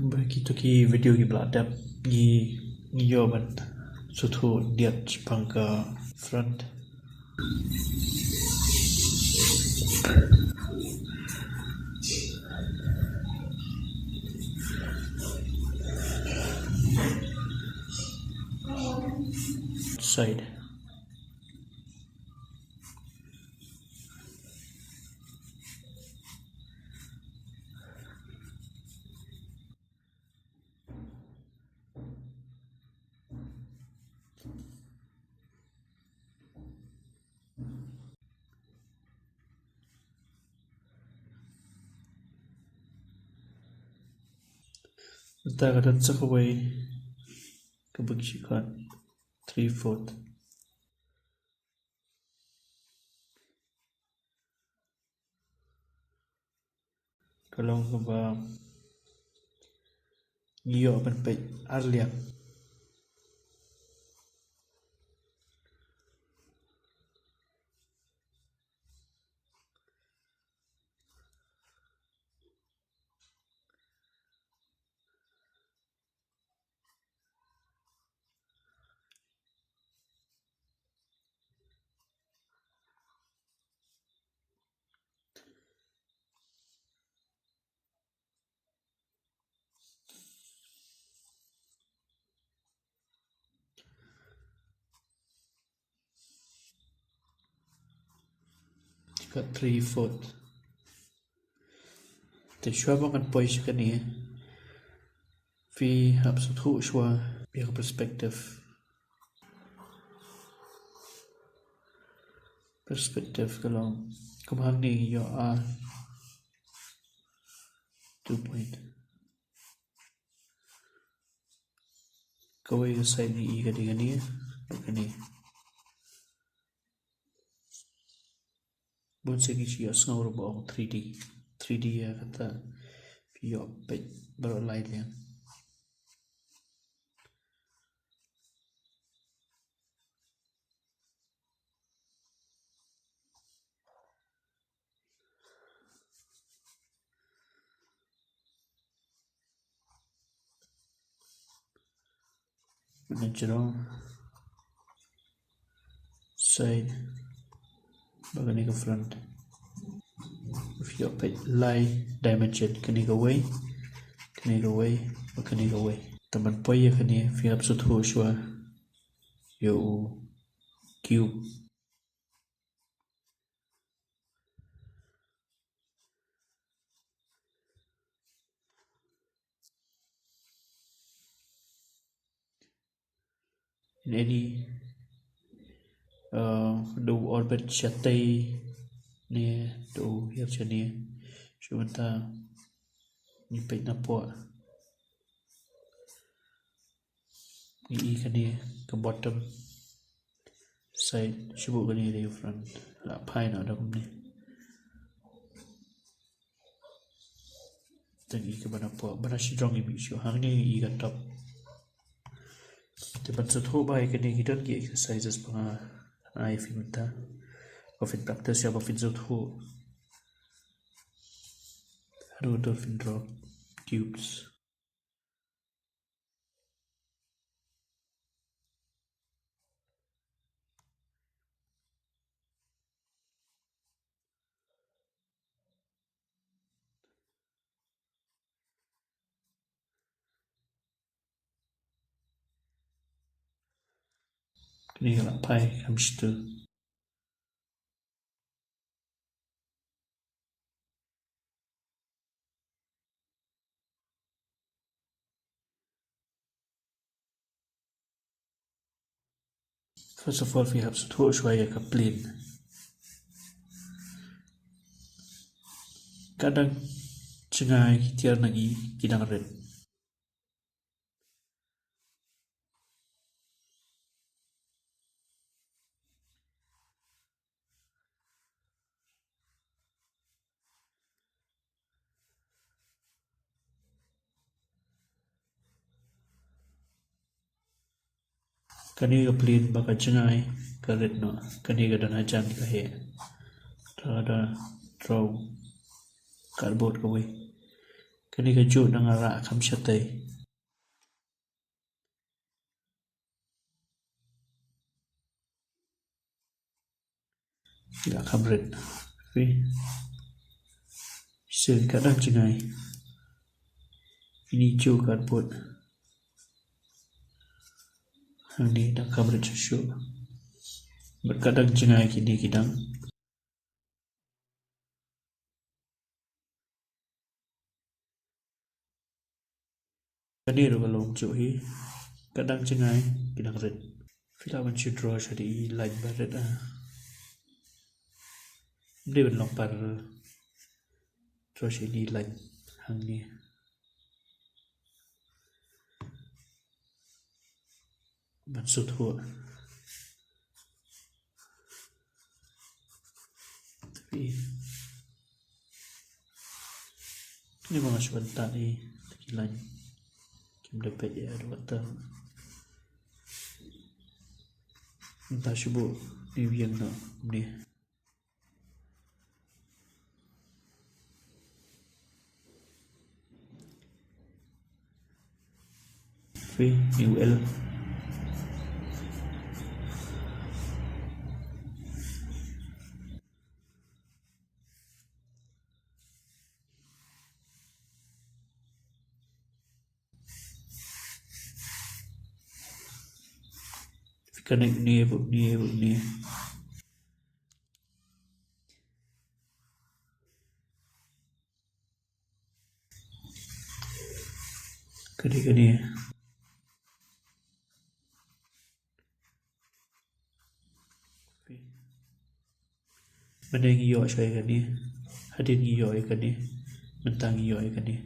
Begitu ki video ki beladap ni yoban Sngewthuh diat pangka front. Side. Kita akan sekawai kebagikan 3/4. Kalau kita ngiyo penpek arliang. Kat 3/4. The shwa bangan pois kani fi Sngewthuh shwa biar perspektif kalau kumhang ni yo a 2 point. Kawai ka side ni i kani kani Bun segi si asngau robong 3D ya kata pio pet baru light yang natural side bagani ke front. If you put lie dimension kani go away teman poy kani fi Sngewthuh shwa yo cube in any do orbit chatai ne do hiap chani shwanta ni pe na po ni kani ke bottom side shibu kani re front la phai na da kumni tangi ke bana po bana strong i bi shu hangne I ga top te ban Sngewthuh bai kani hidden ki exercises panga ai fi mutta of in practice ya of in Sngewthuh root of in drop cubes kani la phai comes to first of all we have Sngewthuh shwa ya ka plain kadang cengai tiar nagi kidang red kani ka plain baka cengai ka red no kani ka dan hajan ka he ada draw cardboard ka way Kani kaju nangara kam syatai. Ila kamret. Tapi sen kadang cengai. Ini ju kan put. Hangne dah kamret susu. Berkadang cengai kini kidang. Kani ro kalau cuk hi. Kadang cengai kidang red. Filawan should draw jadi line baret ah. Dia belum par terus ini line Hangne. Sngewthuh. Tapi ini mga sebentar ni line. Kim dapat ya ada kata. Entah syubu ni yang nak ni. UL connect ni ni kani mana yang iyo saya kani hadin iyo kani mentang iyo kani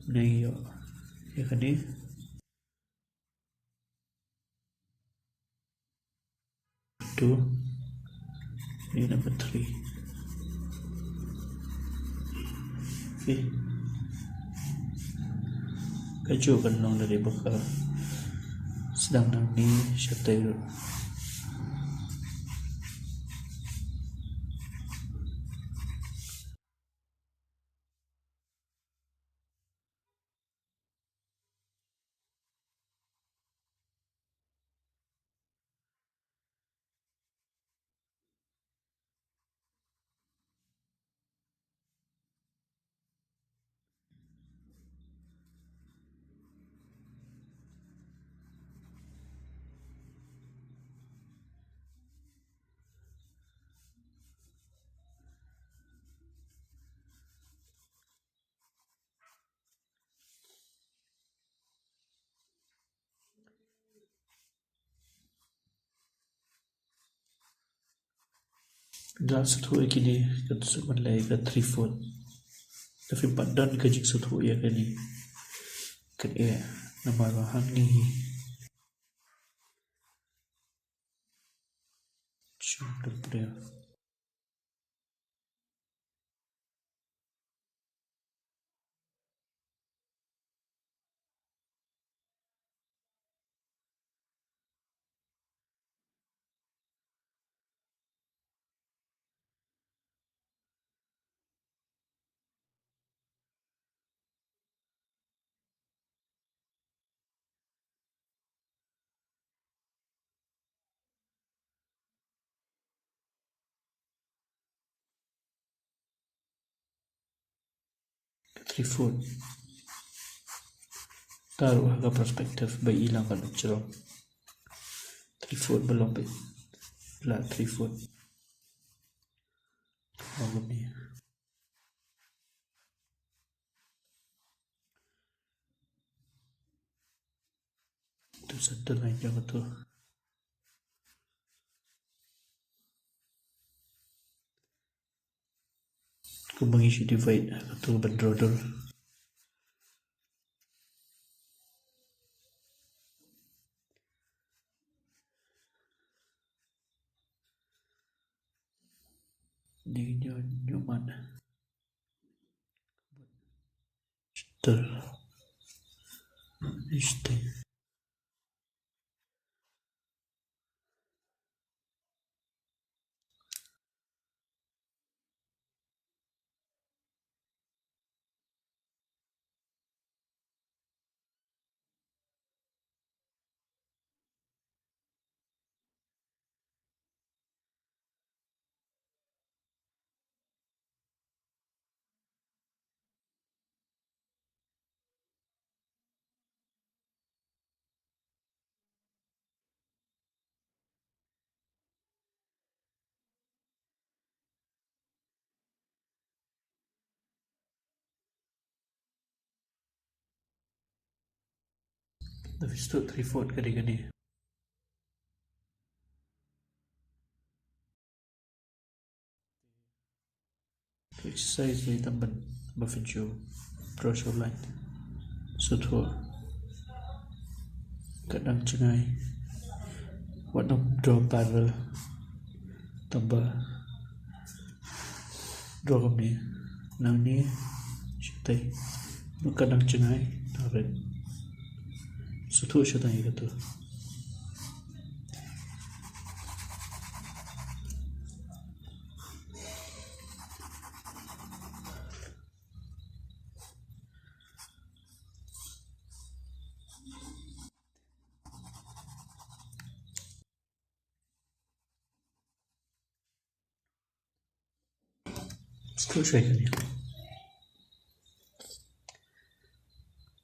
mana iyo ya kani tu ini number 3 kaju kan nong dari bakal sedang nang ni syatai dulu. Dalam satu kini kita semua lagi ke 3/4. Tapi padan ke jik satu ya kini. Kini nama Hangne. Cukup dia. Trifun taruh harga perspektif bayi hilang kalau cerong Trifun belum belah Trifun bangun ni tu satu lain jangan tu aku mengisi divide atau bendrodol ni nyoman betul interesting Habis tu 3/4 gani-gani. Exercise ni tamban bafenju draw show line. Sngewthuh kadang cengai. What no draw parallel. Tambah draw kam ni. Nang ni sitai. No kadang cengai. Naret. Sngewthuh sitai katu. Sngewthuh sitai kani.